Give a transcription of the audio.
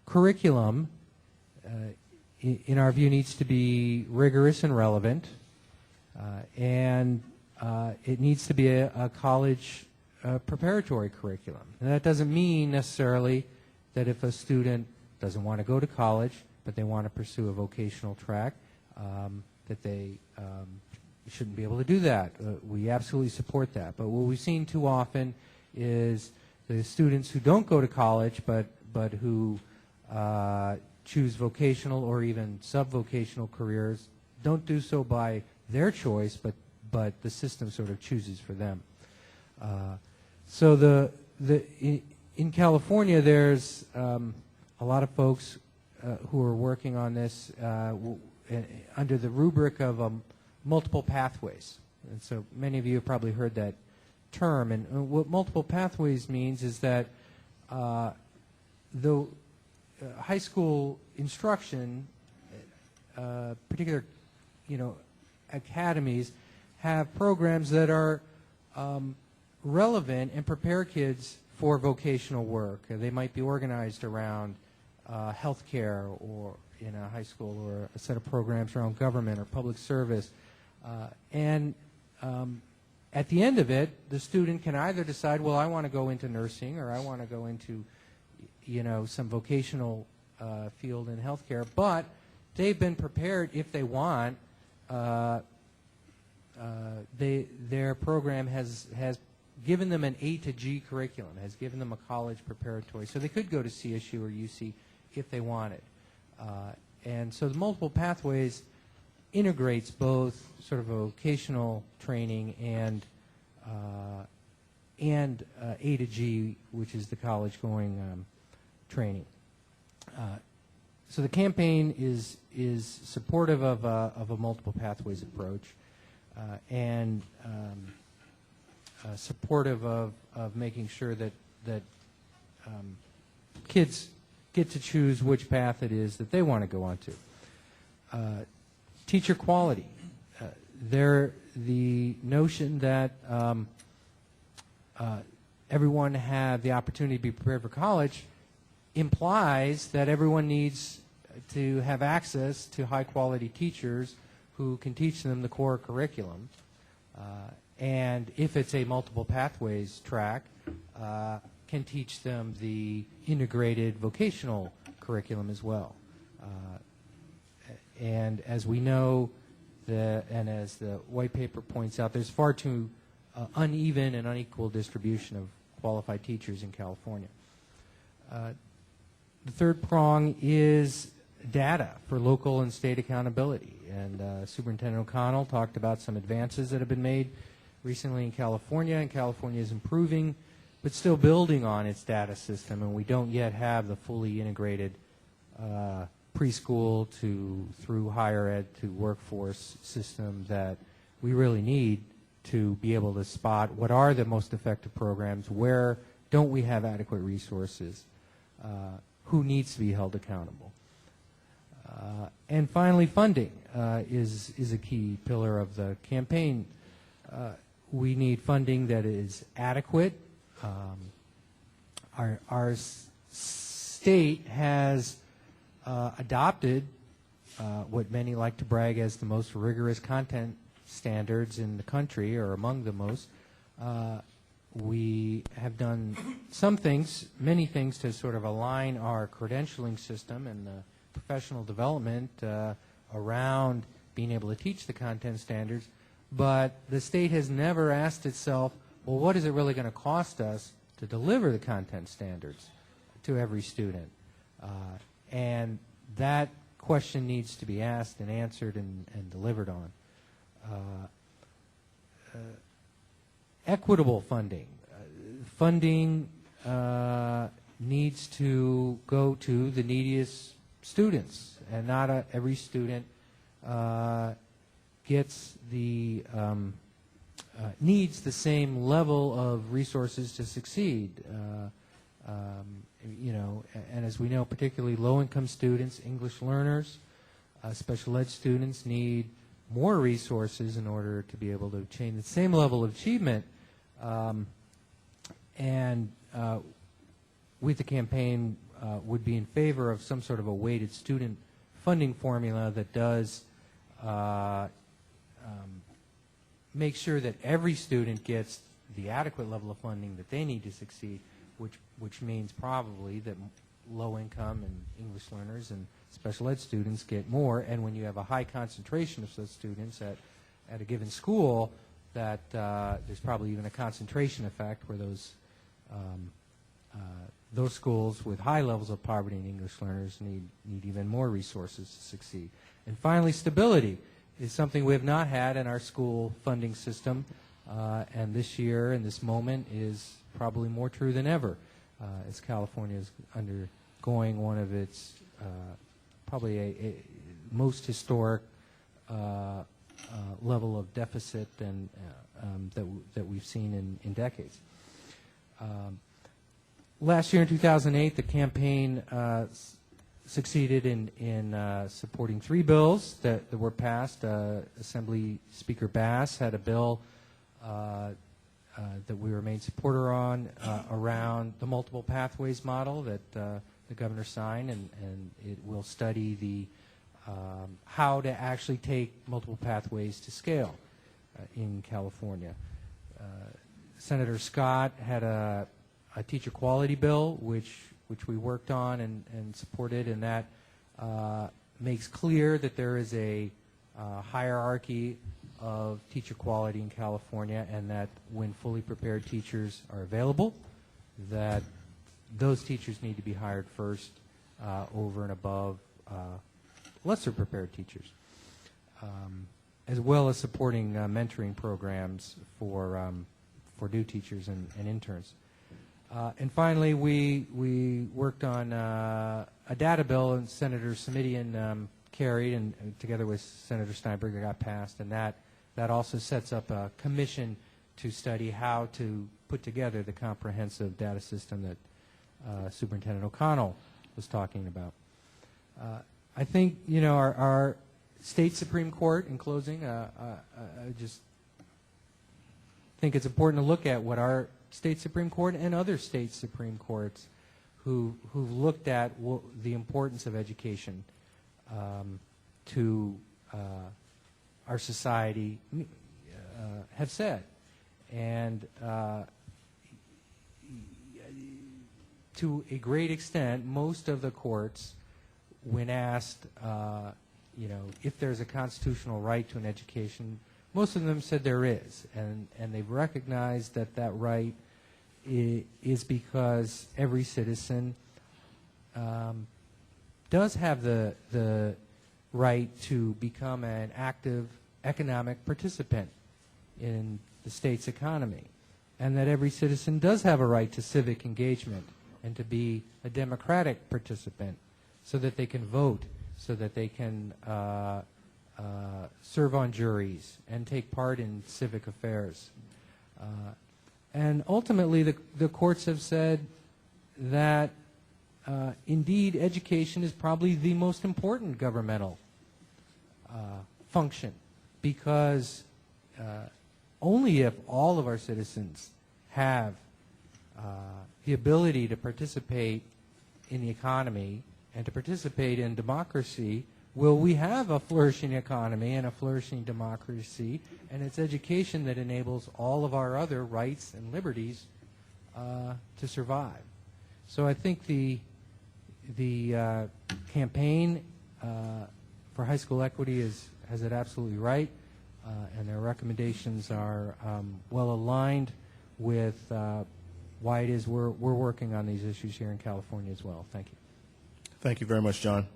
Curriculum, in our view, needs to be rigorous and relevant, and it needs to be a college preparatory curriculum. And that doesn't mean necessarily that if a student doesn't want to go to college, but they want to pursue a vocational track, that they shouldn't be able to do that. We absolutely support that. But what we've seen too often is the students who don't go to college, but who choose vocational or even sub-vocational careers don't do so by their choice, but the system sort of chooses for them. So in California, there's a lot of folks who are working on this under the rubric of multiple pathways. And so many of you have probably heard that term. And what multiple pathways means is that the high school instruction, particular academies, have programs that are relevant and prepare kids for vocational work. They might be organized around healthcare, or in a high school, or a set of programs around government or public service. And at the end of it, the student can either decide, well, I want to go into nursing, or I want to go into some vocational field in healthcare, but they've been prepared if they want. Their program has given them an A to G curriculum, has given them a college preparatory, so they could go to CSU or UC if they wanted. And so the multiple pathways integrates both sort of vocational training and A to G, which is the college-going training. So the campaign is supportive of a multiple pathways approach, and supportive of making sure that kids get to choose which path it is that they want to go on to. Teacher quality. The notion that everyone have the opportunity to be prepared for college implies that everyone needs to have access to high-quality teachers who can teach them the core curriculum. And if it's a multiple pathways track, can teach them the integrated vocational curriculum as well. And as we know, and as the white paper points out, there's far too uneven and unequal distribution of qualified teachers in California. The third prong is data for local and state accountability. And Superintendent O'Connell talked about some advances that have been made recently in California, and California is improving, but still building on its data system, and we don't yet have the fully integrated preschool through higher ed to workforce system that we really need to be able to spot what are the most effective programs, where don't we have adequate resources, who needs to be held accountable. And finally, funding is a key pillar of the campaign. We need funding that is adequate. Our state has adopted what many like to brag as the most rigorous content standards in the country, or among the most. We have done some things, many things, to sort of align our credentialing system and the professional development around being able to teach the content standards, but the state has never asked itself, well, what is it really going to cost us to deliver the content standards to every student? And that question needs to be asked and answered and delivered on. Equitable funding. Funding needs to go to the neediest students, and not every student gets the needs the same level of resources to succeed. And as we know, particularly low-income students, English learners, special ed students need more resources in order to be able to attain the same level of achievement. And with the campaign, would be in favor of some sort of a weighted student funding formula that does make sure that every student gets the adequate level of funding that they need to succeed, which means probably that low-income and English learners and special ed students get more, and when you have a high concentration of such students at a given school, that there's probably even a concentration effect where those schools with high levels of poverty and English learners need even more resources to succeed. And finally, stability is something we have not had in our school funding system, and this year and this moment is probably more true than ever, as California is undergoing one of its probably a most historic level of deficit and that we've seen in decades. Last year in 2008, the campaign succeeded in supporting 3 bills that were passed. Assembly Speaker Bass had a bill that we remain supporter on around the multiple pathways model that the governor signed, and it will study the how to actually take multiple pathways to scale in California. Senator Scott had a teacher quality bill which we worked on and supported, and that makes clear that there is a hierarchy of teacher quality in California, and that when fully prepared teachers are available, that those teachers need to be hired first over and above lesser prepared teachers, as well as supporting mentoring programs for new teachers and interns. And finally, we worked on a data bill, and Senator Simidian carried, and together with Senator Steinberger got passed, and that also sets up a commission to study how to put together the comprehensive data system that Superintendent O'Connell was talking about. I think, you know, our state Supreme Court, in closing, I just think it's important to look at what our state Supreme Court and other state Supreme Courts who've looked at the importance of education to our society have said. And to a great extent, most of the courts, when asked, you know, if there's a constitutional right to an education, most of them said there is, and they've recognized that that right is because every citizen does have the right to become an active economic participant in the state's economy, and that every citizen does have a right to civic engagement and to be a democratic participant so that they can vote, so that they can serve on juries and take part in civic affairs. And ultimately, the courts have said that indeed education is probably the most important governmental function, because only if all of our citizens have the ability to participate in the economy and to participate in democracy will we have a flourishing economy and a flourishing democracy, and it's education that enables all of our other rights and liberties to survive. So I think the campaign for high school equity has it absolutely right, and their recommendations are well aligned with why it is we're working on these issues here in California as well. Thank you. Thank you very much, John.